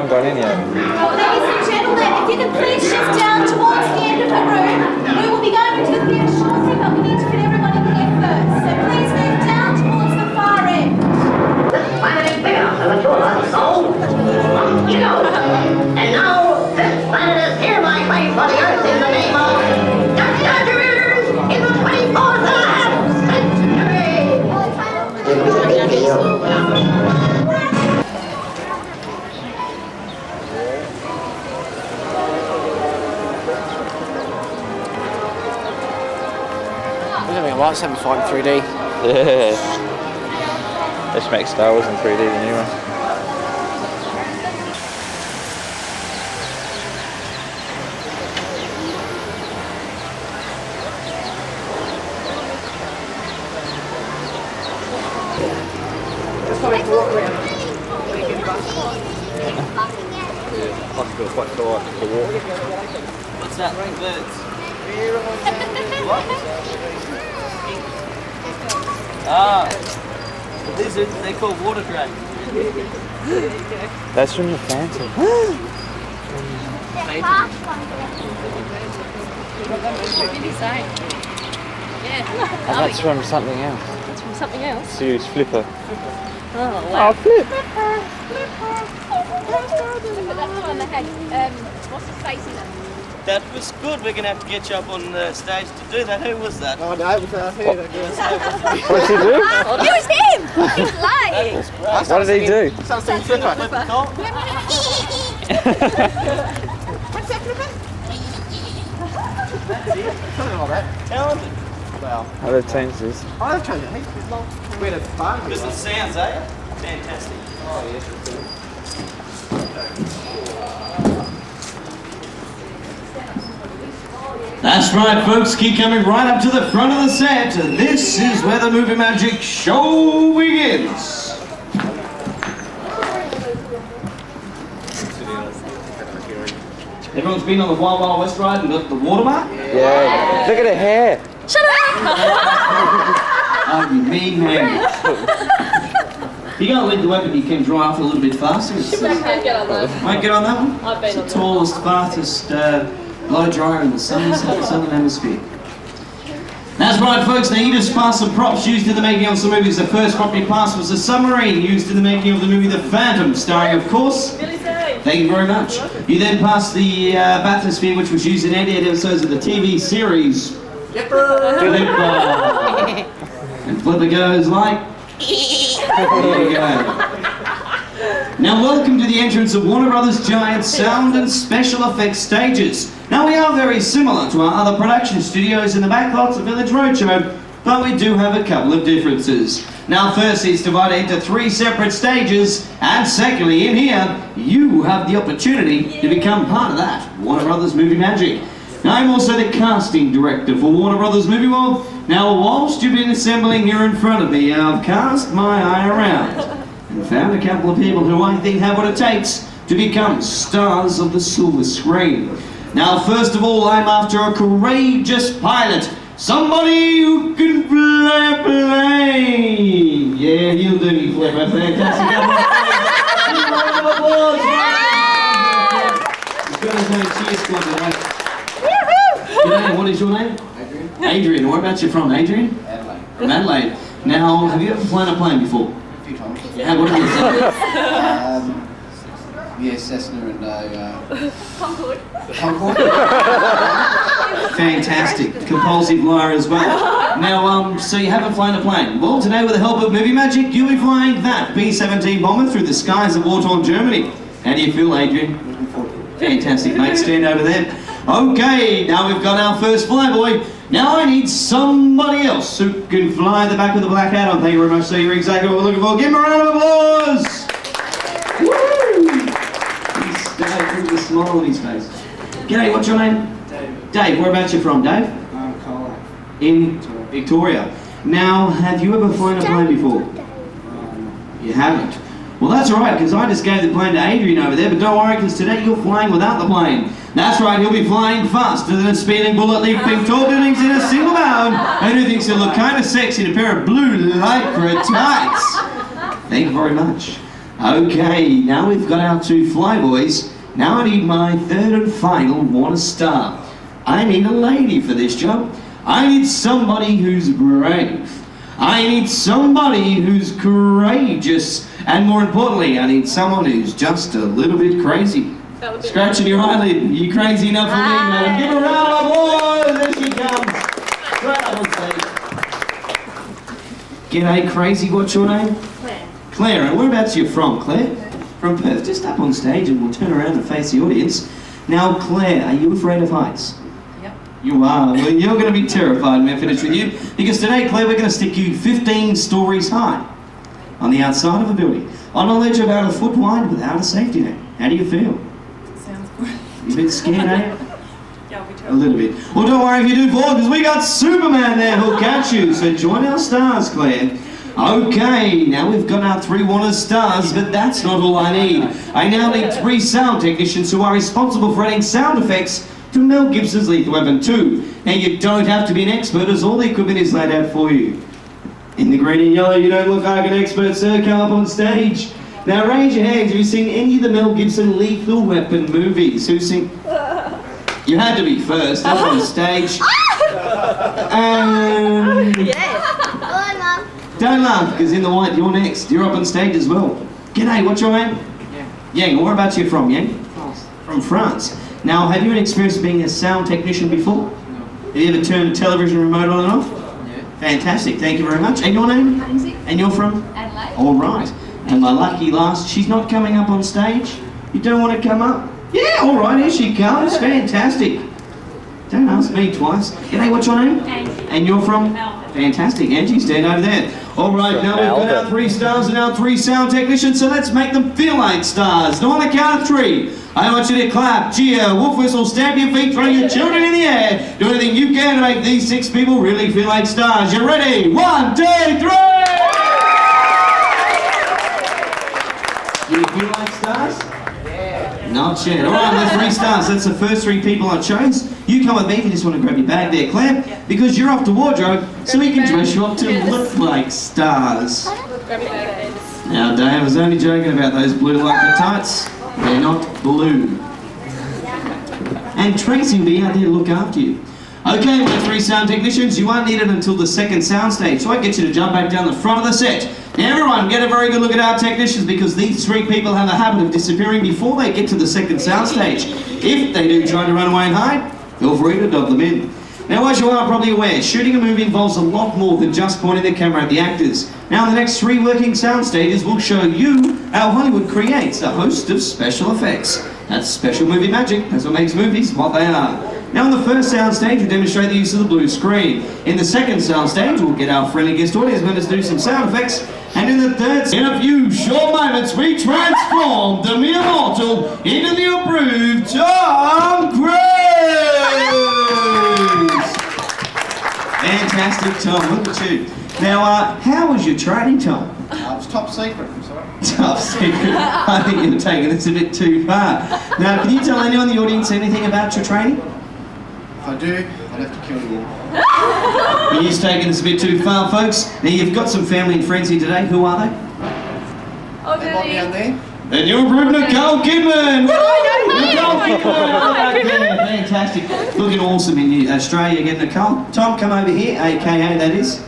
haven't gone in yet. Ladies and gentlemen, if you can please shift down towards the end of the room, we will be going into the theatre shortly, but we need to fit everyone in here first. So please move down towards the far end. This planet is big enough to control us, so you know. And now, this planet is hereby claimed for the Earth in the name of the Contributors in the 24th and a half century. I like 75 in 3D. Yeah. Let's make Star Wars in 3D, the new one. What's that? Birds. Ah, the lizards, they're called water dragons. That's from the Phantom. And that's from something else. That's from something else. Series Flipper. Oh, wow. Oh, Flip! But that's the one that had, what's his face in it? That was good. We're going to have to get you up on the stage to do that. Who was that? Oh no, it was here. What did he do? It was him! He's lying! What did he do? Sounds like Flipper. What's that, Flipper? Something like that. Talented. Well, Oh, they've changed this. I've changed it. He's long. We had a fun. Because it sounds, eh? Fantastic. Oh yes, it's good. That's right, folks. Keep coming right up to the front of the set. This is where the Movie Magic show begins. Everyone's been on the Wild Wild West ride and got the watermark? Yeah. Look at her hair. Shut up! Oh, you mean man. You gotta let the weapon you can dry off a little bit faster. I can't get on that. Might get on that one? I've been on It's the tallest, fastest blow dryer in the southern hemisphere. That's right, folks. Now you just passed some props used in the making of some movies. The first prop you passed was a submarine used in the making of the movie The Phantom, starring, of course. Thank you very much. You then passed the bathysphere, which was used in 88 episodes of the TV series Flipper. And Flipper goes like. There you go. Now welcome to the entrance of Warner Brothers' giant sound and special effects stages. Now we are very similar to our other production studios in the backlots of Village Roadshow, but we do have a couple of differences. Now firstly, it's divided into 3 separate stages, and secondly, in here, you have the opportunity to become part of that Warner Brothers Movie Magic. Now I'm also the casting director for Warner Brothers Movie World. Now whilst you've been assembling here in front of me, I've cast my eye around and found a couple of people who I think have what it takes to become stars of the silver screen. Now first of all, I'm after a courageous pilot. Somebody who can fly a plane. Yeah, you'll do me, Flipper. Fantastic. Round of applause. As good as no cheers squad today. G'day, what is your name? Adrian. Adrian, where about you from, Adrian? Adelaide. From Adelaide. Now, have you ever flown a plane before? A few times. Yeah, what have you done? Yeah, Cessna and Concord. Concord. Fantastic. Compulsive liar as well. Now, so you haven't flown a plane. Well, today with the help of Movie Magic, you'll be flying that B-17 bomber through the skies of war-torn Germany. How do you feel, Adrian? Looking forward to it. Fantastic, mate. Stand over there. Okay, now we've got our first flyboy. Now I need somebody else who can fly the back of the black hat on. Thank you very much, sir. You're exactly what we're looking for. Give him a round of applause! Woo! He's Dave with a smile on his face. G'day, what's your name? Dave. Dave, whereabouts you from, Dave? Colac. In Victoria. Now, have you ever flown a plane before? You haven't? Well, that's all right, because I just gave the plane to Adrian over there, but don't worry, because today you're flying without the plane. That's right, he'll be flying faster than a speeding bullet, leaping tall buildings in a single bound, and who thinks he'll look kind of sexy in a pair of blue lycra tights. Thank you very much. Okay, now we've got our two flyboys. Now I need my third and final water star. I need a lady for this job. I need somebody who's brave. I need somebody who's courageous. And more importantly, I need someone who's just a little bit crazy. Scratching your eyelid. Are you crazy enough for me, madam? Give her a round of applause. There she comes. Right up on stage. G'day, crazy. What's your name? Claire. Claire. And whereabouts are you from, Claire? From Perth. Just up on stage and we'll turn around and face the audience. Now, Claire, are you afraid of heights? Yep. You are. Well, you're going to be terrified when I finish with you. Because today, Claire, we're going to stick you 15 stories high on the outside of a building, on a ledge about a foot wide without a safety net. How do you feel? Sounds good. You a bit scared, eh? Yeah, I'll be A terrible. little bit. Well, don't worry if you do fall, because we got Superman there who'll catch you. So join our stars, Claire. Okay, now we've got our 3 Warner stars, but that's not all I need. I now need 3 sound technicians who are responsible for adding sound effects to Mel Gibson's Lethal Weapon 2. Now, you don't have to be an expert, as all the equipment is laid out for you. In the green and yellow, you don't look like an expert, sir. Come up on stage. Now, raise your hands. Have you seen any of the Mel Gibson Lethal Weapon movies? Who's seen? You had to be first. Up on stage. Hello, Mum. Don't laugh, because in the white, you're next. You're up on stage as well. G'day, what's your name? Yang. Yang, whereabouts are you from, Yang? France. From France. Now, have you an experience of being a sound technician before? No. Have you ever turned a television remote on and off? Yeah. Fantastic, thank you very much. And your name? Lindsay. And you're from? Adelaide. All right. And my lucky last, she's not coming up on stage? You don't want to come up? Yeah, all right, here she comes. Fantastic. Don't ask me twice. G'day, what's your name? Angie. And you're from? Melbourne. Fantastic. Angie, stand over there. All right, now we've got our 3 stars and our 3 sound technicians, so let's make them feel 8 stars. Now on the count of 3, I want you to clap, cheer, wolf whistle, stamp your feet, throw your children in the air. Do anything you can to make these 6 people really feel 8 stars. You ready? 1, 2, 3! You feel 8 stars? Not yet. All right, there's 3 stars. That's the first 3 people I chose. You come with me if you just want to grab your bag there, Claire, because you're off to wardrobe, so we can dress you up to look like stars. Now, Dave, I was only joking about those blue lycra tights. They're not blue. And Tracy will be out there to look after you. Okay, my 3 sound technicians, you aren't needed until the 2nd sound stage, so I get you to jump back down the front of the set. Now everyone, get a very good look at our technicians, because these 3 people have a habit of disappearing before they get to the 2nd sound stage. If they do try to run away and hide, feel free to dub them in. Now, as you are probably aware, shooting a movie involves a lot more than just pointing the camera at the actors. Now, in the next 3 working sound stages, we'll show you how Hollywood creates a host of special effects. That's special movie magic. That's what makes movies what they are. Now, on the first sound stage, we'll demonstrate the use of the blue screen. In the 2nd sound stage, we'll get our friendly guest audience members to do some sound effects. And in the 3rd, in a few short moments, we transform the mere mortal into the approved Tom Cruise! Fantastic, Tom. Look at you. Now, how was your training, Tom? It's top secret, I'm sorry. Tough secret. I think you're taking this a bit too far. Now, can you tell anyone in the audience anything about your training? If I do, I'd have to kill you. He's taking this a bit too far, folks. Now, you've got some family and friends here today. Who are they? Oh, That lot down there? And you're approved Nicole Kidman! Nicole Kidman! Okay, fantastic. Looking awesome in Australia again, Nicole. Tom, come over here, aka that is.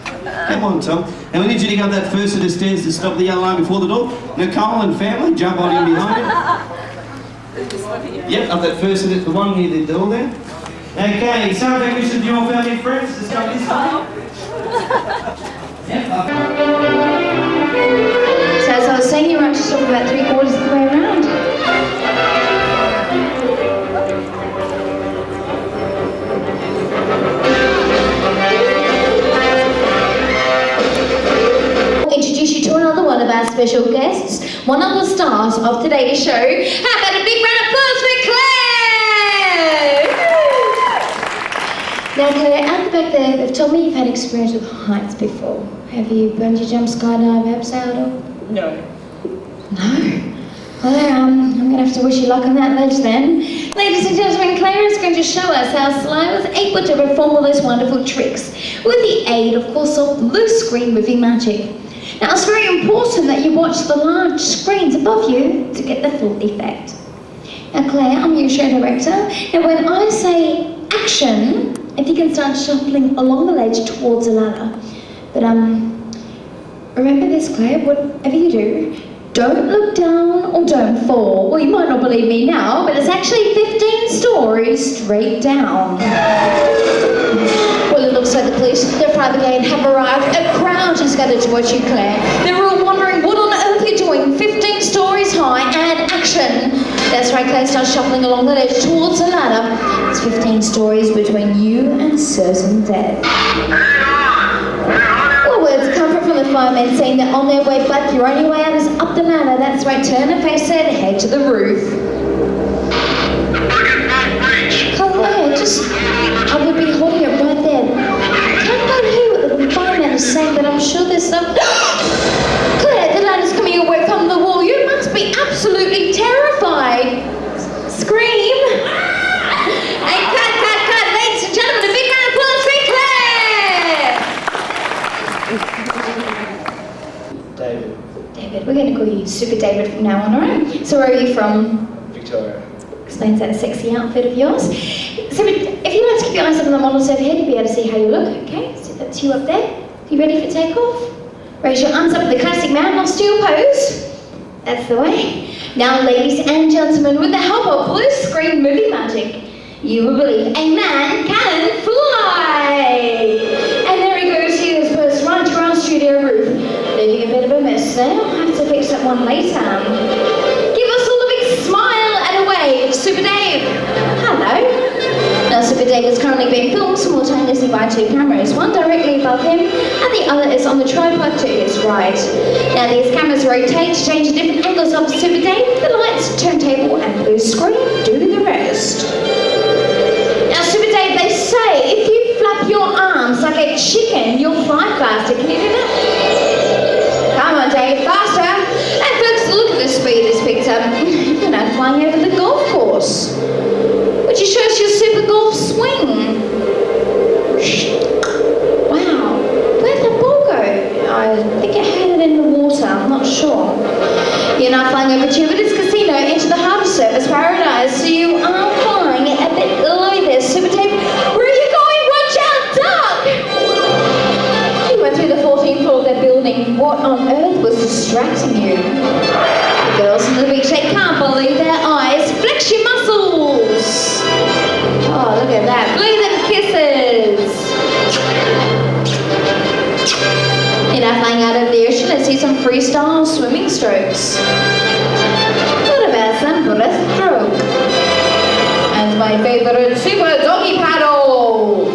Come on, Tom. And we need you to go up that first set of stairs to stop the yellow line before the door. Nicole and family, jump on in behind him. Yep, up that first set, the one near the door there. Okay, sound technicians, your family and friends, just come this way. Yep, up. So as I was saying, you're actually sort of about 3/4 of the way around. Introduce you to another one of our special guests, one of the stars of today's show. How about a big round of applause for Claire? Now Claire, out the back there, they've told me you've had experience with heights before. Have you bungee jump, skydive, abseiled or? No. No? Well, I'm going to have to wish you luck on that ledge then. Ladies and gentlemen, Claire is going to show us how Sly was able to perform all those wonderful tricks with the aid, of course, of blue screen movie magic. Now it's very important that you watch the large screens above you to get the full effect. Now Claire, I'm your show director. Now when I say action, if you can start shuffling along the ledge towards the ladder. But remember this Claire, whatever you do, don't look down or don't fall. Well, you might not believe me now, but it's actually 15 stories straight down. Well, it looks like the police, the fire brigade have arrived. A crowd has gathered to watch you, Claire. They're all wondering what on earth you're doing, 15 stories high and action. That's right, Claire, start shuffling along the ledge towards the ladder. It's 15 stories between you and certain death. Well, words come from the firemen saying that on their way back, your only way out is up the ladder. That's right, turn and face it, head to the roof. Claire, I would be holding it right there. Can't quite hear what the firemen are saying, but I'm sure there's some... Claire, the ladder's coming away from the wall. You must be absolutely terrified. Scream. Hey, cut, ladies and gentlemen, a big round of applause for Claire. David, we're going to call you Super David from now on, alright? So where are you from? Victoria. Explains that sexy outfit of yours. So if you like to keep your eyes up on the model's overhead, you'll be able to see how you look, okay? So that's you up there. You ready for takeoff? Raise your arms up in the classic man of steel pose. That's the way. Now, ladies and gentlemen, with the help of blue screen movie magic, you will believe a man can fly. And there he goes, he has burst right to our studio roof, leaving a bit of a mess there. I'll have to fix that one later. Give us all a big smile and a wave, Super Dave. Hello. Now, Super Dave is currently being filmed simultaneously by two cameras, one directly above him and the other is on the tripod to his right. Now, these cameras rotate to change the different angles of Super Dave. The lights, turntable and blue screen do the rest. Now, Super Dave, they say if you flap your arms like a chicken, you'll fly faster. Can you do that? Come on, Dave, faster. And folks, look at the speed this picked up. You're now flying over the golf course, which shows your super golf swing. Wow, where'd that ball go? I think it had it in the water, I'm not sure. You're now flying over Jupiter's casino into the harbour service paradise, so you are flying a bit below there. Super Dave, where are you going? Watch out, duck! You went through the 14th floor of their building. What on earth was distracting you? The girls on the beach, they can't believe their eyes. Flex your muscles. Oh, look at that. Blow them kisses. You're now flying out of the ocean. Let's see some freestyle swimming strokes. What about some breaststroke? And my favorite super doggy paddle.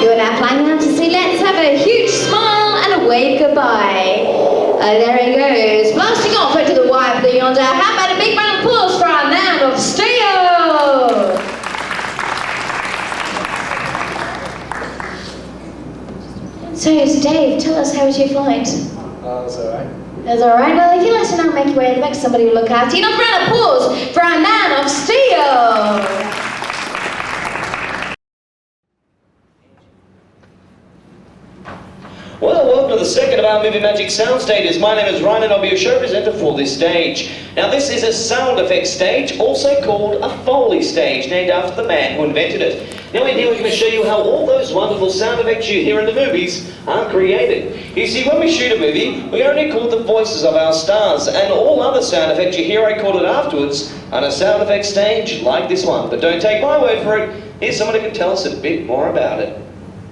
You're now flying out to sea. Let's have a huge smile and a wave goodbye. There he goes, blasting off into the wide blue yonder. How about a big round of applause for our man of steel? So, Dave, tell us, how was your flight? That's alright. That's alright. Well, if you'd like to now make your way back, somebody will look after you. Another round of applause for our man of steel. Well, welcome to the second of our Movie Magic sound stages. My name is Ryan and I'll be your show presenter for this stage. Now, this is a sound effects stage, also called a Foley stage, named after the man who invented it. Now, in here we're going to show you how all those wonderful sound effects you hear in the movies are created. You see, when we shoot a movie, we only record the voices of our stars, and all other sound effects you hear recorded afterwards on a sound effects stage like this one. But don't take my word for it. Here's someone who can tell us a bit more about it.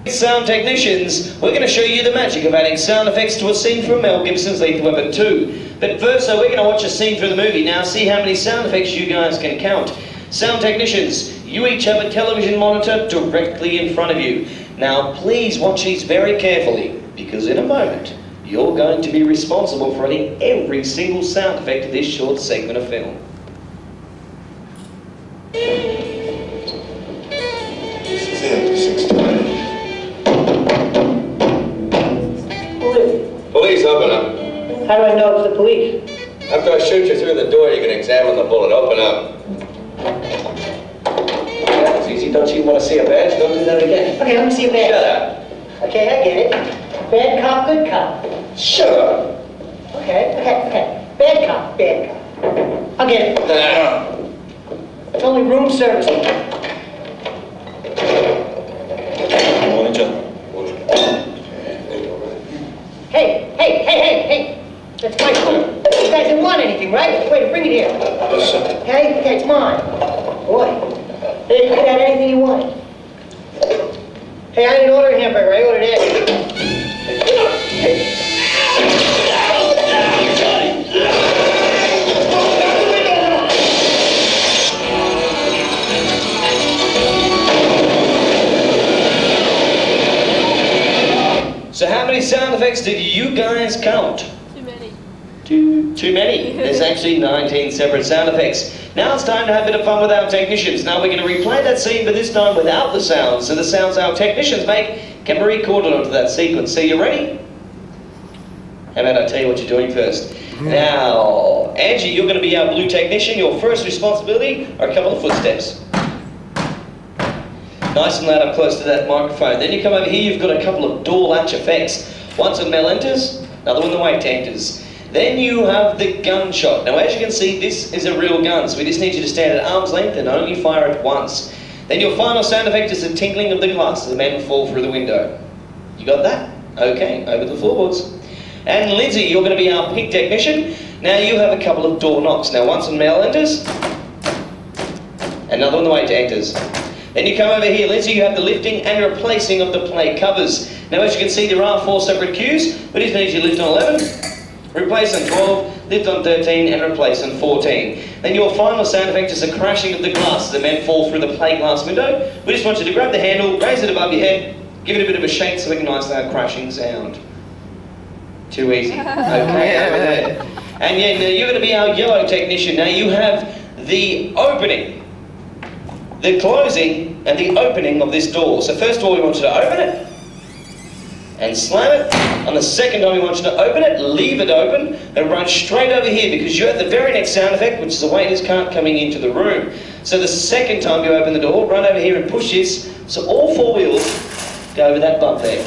Sound technicians, we're going to show you the magic of adding sound effects to a scene from Mel Gibson's Lethal Weapon 2. But first, we're going to watch a scene through the movie. Now, see how many sound effects you guys can count. Sound technicians, you each have a television monitor directly in front of you. Now, please watch these very carefully, because in a moment, you're going to be responsible for adding every single sound effect to this short segment of film. This is it, 620. Police, open up. How do I know it's the police? After I shoot you through the door, you can examine the bullet. Open up. That's easy. Don't you want to see a badge? Don't do that again. Okay, let me see a badge. Shut up. Okay, I get it. Bad cop, good cop. Shut up. Okay. Bad cop. I'll get it. No. It's only room service. Morning, John. Hey. That's my food. You guys didn't want anything, right? Wait, bring it here. Yes, sir. Okay, it's mine. Boy, you could have anything you wanted. Hey, I didn't order a hamburger, I ordered eggs. So how many sound effects did you guys count? Too many. Too many. There's actually 19 separate sound effects. Now it's time to have a bit of fun with our technicians. Now we're going to replay that scene, but this time without the sounds. So the sounds our technicians make can be recorded onto that sequence. So you ready? How about I tell you what you're doing first? Now, Angie, you're going to be our blue technician. Your first responsibility are a couple of footsteps. Nice and loud up close to that microphone. Then you come over here, you've got a couple of door latch effects. Once when Mel enters, another when the wait enters. Then you have the gunshot. Now as you can see, this is a real gun, so we just need you to stand at arm's length and only fire it once. Then your final sound effect is the tinkling of the glass as the men fall through the window. You got that? Okay, over the floorboards. And Lindsay, you're going to be our pink technician. Now you have a couple of door knocks. Now once when Mel enters, another when the wait enters. Then you come over here, Lindsay, you have the lifting and replacing of the plate covers. Now as you can see, there are 4 separate cues. We just need you to lift on 11, replace on 12, lift on 13, and replace on 14. Then your final sound effect is the crashing of the glass as the men fall through the plate glass window. We just want you to grab the handle, raise it above your head, give it a bit of a shake so we can nice loud crashing sound. Too easy. Okay, over there. And yeah, now you're going to be our yellow technician. Now you have the opening, the closing, and the opening of this door. So first of all, we want you to open it and slam it. On the second time, we want you to open it, leave it open, and run straight over here because you have the very next sound effect, which is the waiter's cart coming into the room. So the second time you open the door, run over here and push this, so all 4 wheels go over that bump there.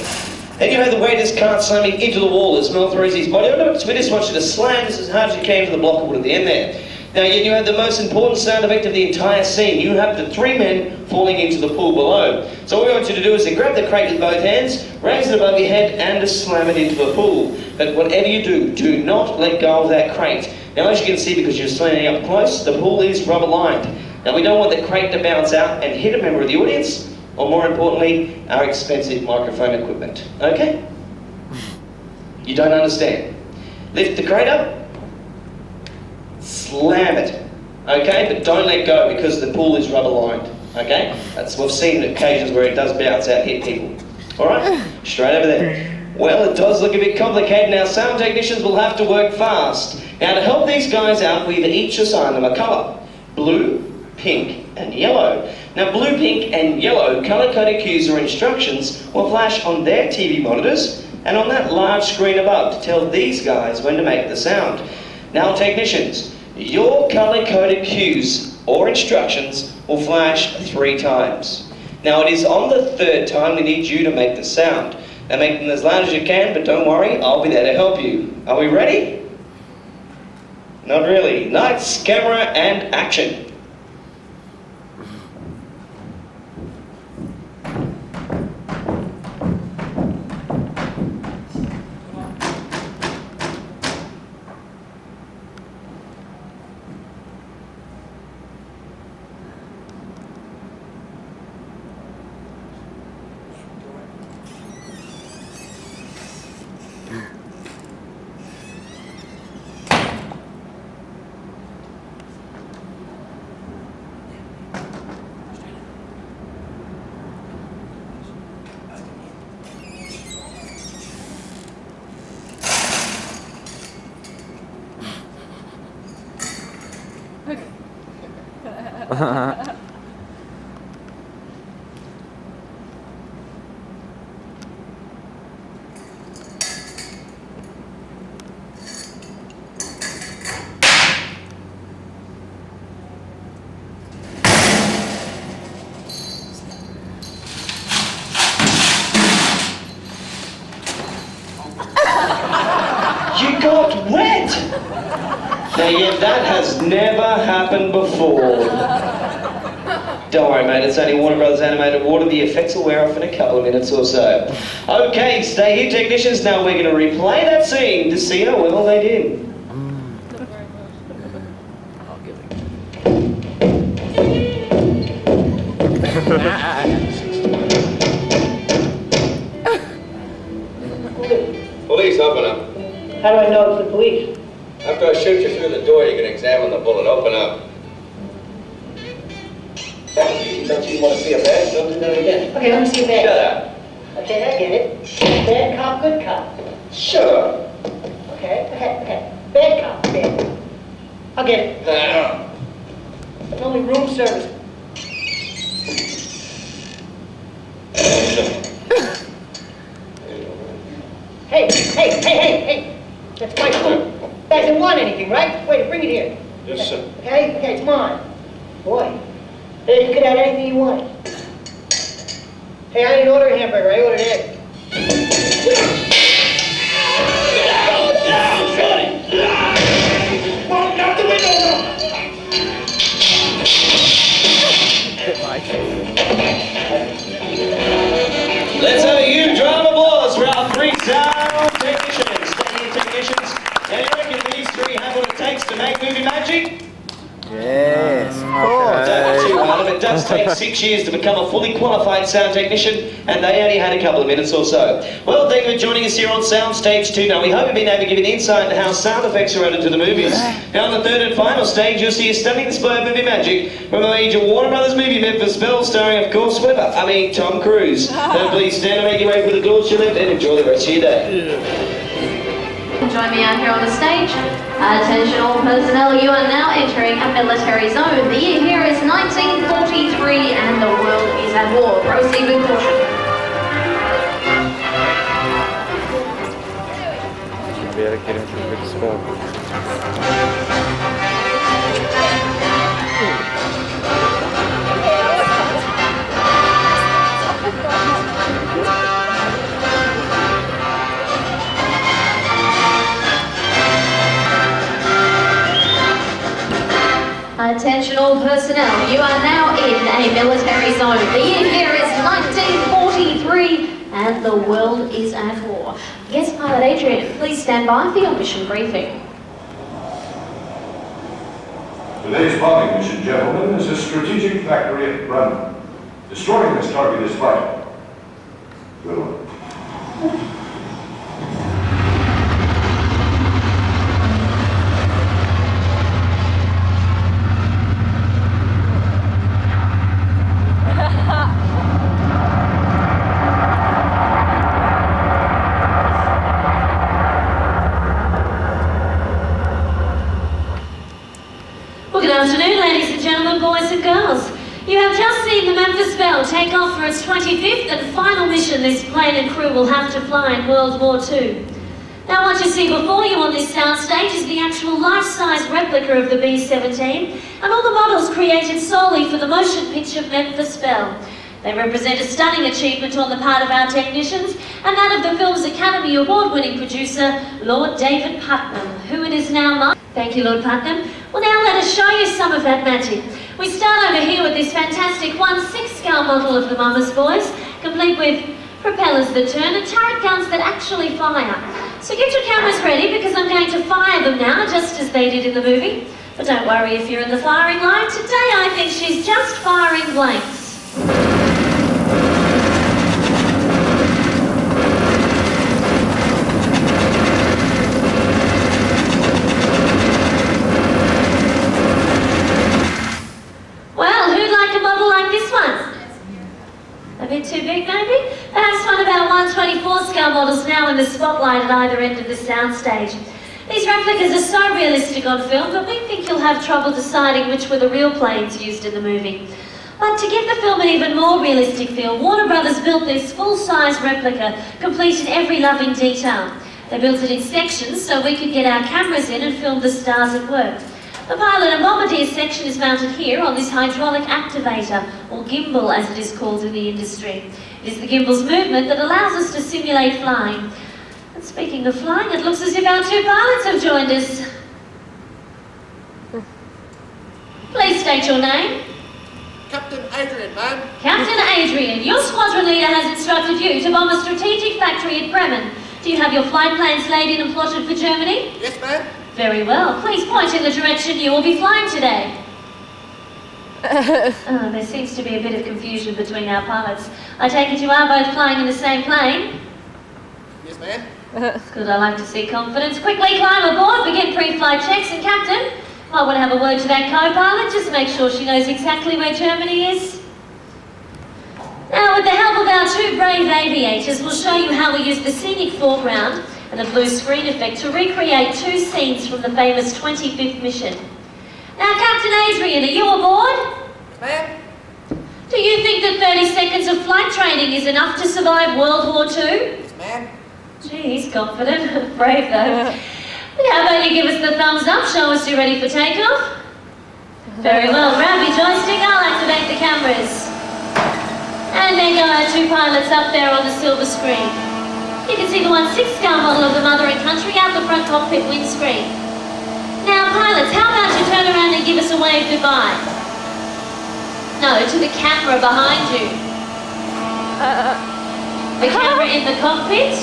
Then you have the waiter's cart slamming into the wall as Mel throws his body onto it. So we just want you to slam this as hard as you can to the block of wood at the end there. Now you have the most important sound effect of the entire scene. You have the 3 men falling into the pool below. So what we want you to do is to grab the crate with both hands, raise it above your head, and to slam it into the pool. But whatever you do, do not let go of that crate. Now as you can see, because you're standing up close, the pool is rubber lined. Now we don't want the crate to bounce out and hit a member of the audience, or more importantly, our expensive microphone equipment. Okay? You don't understand. Lift the crate up, slam it, okay? But don't let go because the pool is rubber lined, okay? We've seen occasions where it does bounce out, hit people. All right, straight over there. Well, it does look a bit complicated. Now, sound technicians will have to work fast. Now, to help these guys out, we've each assigned them a colour: blue, pink, and yellow. Now, blue, pink, and yellow colour-coded cues or instructions will flash on their TV monitors and on that large screen above to tell these guys when to make the sound. Now, technicians, your colour-coded cues or instructions will flash 3 times. Now, it is on the 3rd time we need you to make the sound. Now, make them as loud as you can, but don't worry, I'll be there to help you. Are we ready? Not really. Lights, camera, and action. happened before. Don't worry, mate, it's only Warner Brothers Animated Water. The effects will wear off in a couple of minutes or so. Okay, stay here, technicians. Now we're going to replay that scene to see how well they did. Police, open up. How do I know it's the police? After I shoot you through the door, you can examine the bullet. Open up. Don't you want to see a badge? Don't do that again. Okay, let me see a badge. Shut up. Okay, I get it. Bad cop, good cop. Shut up. Okay. Bad cop, bad. I'll get it. It's only room service. Hey! That's my food. You guys didn't want anything, right? Wait, bring it here. Yes, sir. Okay, it's mine. Boy, hey, you could have anything you wanted. Hey, I didn't order a hamburger, I ordered egg. Knock the windows off! Let's have a huge round of applause for our 3 sound technicians. Stay technicians. Now, you reckon these 3 have what it takes to make movie magic? Yes. Don't too hard of it. It does take 6 years to become a fully qualified sound technician, and they only had a couple of minutes or so. Well, thank you for joining us here on Soundstage 2. Now, we hope you've been able to give an insight into how sound effects are added to the movies. Now, on the 3rd and final stage, you'll see a stunning display of movie magic from the major Warner Brothers movie Memphis, Belle, starring, of course, Tom Cruise. Now, please stand and make your way for the doors to your left and enjoy the rest of your day. Join me out here on the stage. Attention all personnel, you are now entering a military zone. The year here is 1943 and the world is at war. Proceed with caution. Should be able to get him through the spell. Attention all personnel, you are now in a military zone. The year here is 1943 and the world is at war. Guest pilot Adrian, please stand by for your mission briefing. Today's bombing mission, gentlemen, is a strategic factory at Brandon. Destroying this target is vital. Good luck. Good afternoon, ladies and gentlemen, boys and girls. You have just seen the Memphis Belle take off for its 25th and final mission this plane and crew will have to fly in World War II. Now what you see before you on this soundstage is the actual life-size replica of the B-17 and all the models created solely for the motion picture Memphis Belle. They represent a stunning achievement on the part of our technicians and that of the film's Academy Award-winning producer, Lord David Putnam, who it is now Thank you, Lord Putnam. Well, now let us show you some of that magic. We start over here with this fantastic 1/6 scale model of the Mama's Boys, complete with propellers that turn and turret guns that actually fire. So get your cameras ready because I'm going to fire them now, just as they did in the movie. But don't worry if you're in the firing line. Today I think she's just firing blanks. A bit too big, maybe? Perhaps one of our 1/24 scale models now in the spotlight at either end of the soundstage. These replicas are so realistic on film that we think you'll have trouble deciding which were the real planes used in the movie. But to give the film an even more realistic feel, Warner Brothers built this full-size replica, complete in every loving detail. They built it in sections so we could get our cameras in and film the stars at work. The pilot and bombardier section is mounted here on this hydraulic activator, or gimbal as it is called in the industry. It is the gimbal's movement that allows us to simulate flying. And speaking of flying, it looks as if our 2 pilots have joined us. state your name. Captain Adrian, ma'am. Captain Adrian, your squadron leader has instructed you to bomb a strategic factory at Bremen. Do you have your flight plans laid in and plotted for Germany? Yes, ma'am. Very well. Please point in the direction you will be flying today. There seems to be a bit of confusion between our pilots. I take it you are both flying in the same plane? Yes, ma'am. Good, I like to see confidence. Quickly climb aboard, begin pre-flight checks, and Captain, I want to have a word to that co-pilot, just to make sure she knows exactly where Germany is. Now, with the help of our two brave aviators, we'll show you how we use the scenic foreground and the blue screen effect to recreate two scenes from the famous 25th mission. Now, Captain Adrian, are you aboard? Ma'am. Do you think that 30 seconds of flight training is enough to survive World War II? Yes, ma'am. Gee, he's confident. Brave, though. How about you give us the thumbs up, show us you're ready for takeoff? Very well. Grab your joystick, I'll activate the cameras. And there go our two pilots up there on the silver screen. You can see the 1/6-scale model of the mother and country out the front cockpit windscreen. Now, pilots, how about you turn around and give us a wave goodbye? No, to the camera behind you. The camera in the cockpit.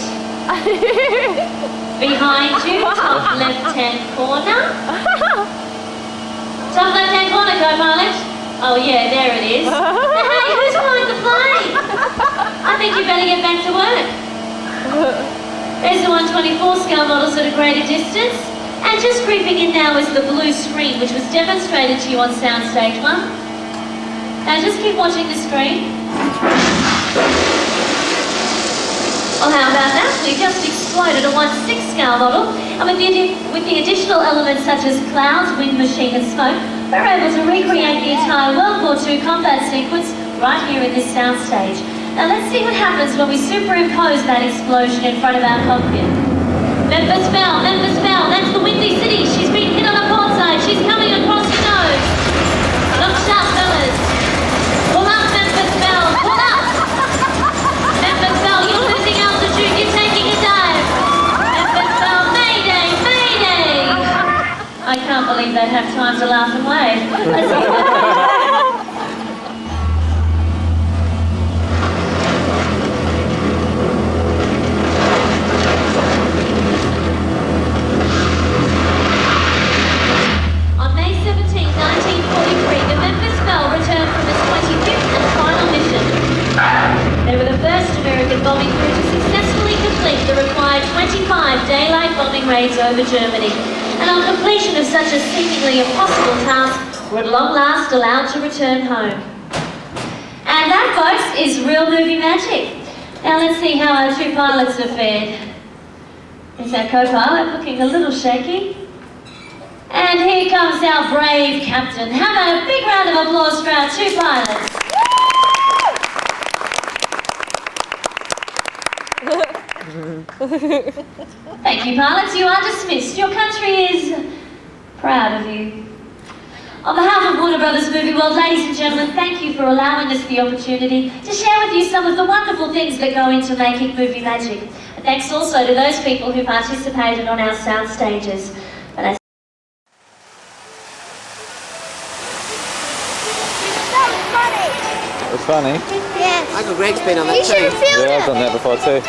Behind you, top left-hand corner. Top left-hand corner, co-pilot. Oh yeah, there it is. Now, hey, who's flying the plane? I think you better get back to work. There's the 1/24-scale models at a greater distance. And just creeping in now is the blue screen, which was demonstrated to you on Soundstage 1. Now just keep watching the screen. Well, how about that? We just exploded a 1/6-scale model, and with the additional elements such as clouds, wind machine and smoke, we're able to recreate the entire World War II combat sequence right here in this soundstage. Now let's see what happens when we superimpose that explosion in front of our cockpit. Memphis, Belle, that's the Windy City. She's been hit on the port side. She's coming across your nose. Look sharp, fellas. Pull up, Memphis, Belle, pull up. Memphis, Belle, you're losing altitude. You're taking a dive. Memphis, Belle, mayday, mayday. I can't believe they'd have time to laugh and wave. Let's see what On May 17, 1943, the Memphis Belle returned from its 25th and final mission. They were the first American bombing crew to successfully complete the required 25 daylight bombing raids over Germany, and on completion of such a seemingly impossible task, were at long last allowed to return home. And that, folks, is real movie magic. Now let's see how our two pilots have fared. There's our co-pilot looking a little shaky. And here comes our brave captain. How about a big round of applause for our two pilots? Thank you, pilots. You are dismissed. Your country is proud of you. On behalf of Warner Brothers Movie World, ladies and gentlemen, thank you for allowing us the opportunity to share with you some of the wonderful things that go into making movie magic. And thanks also to those people who participated on our sound stages. But It's funny. Yes. Uncle Greg's been on that too. Yeah, I've done that before too.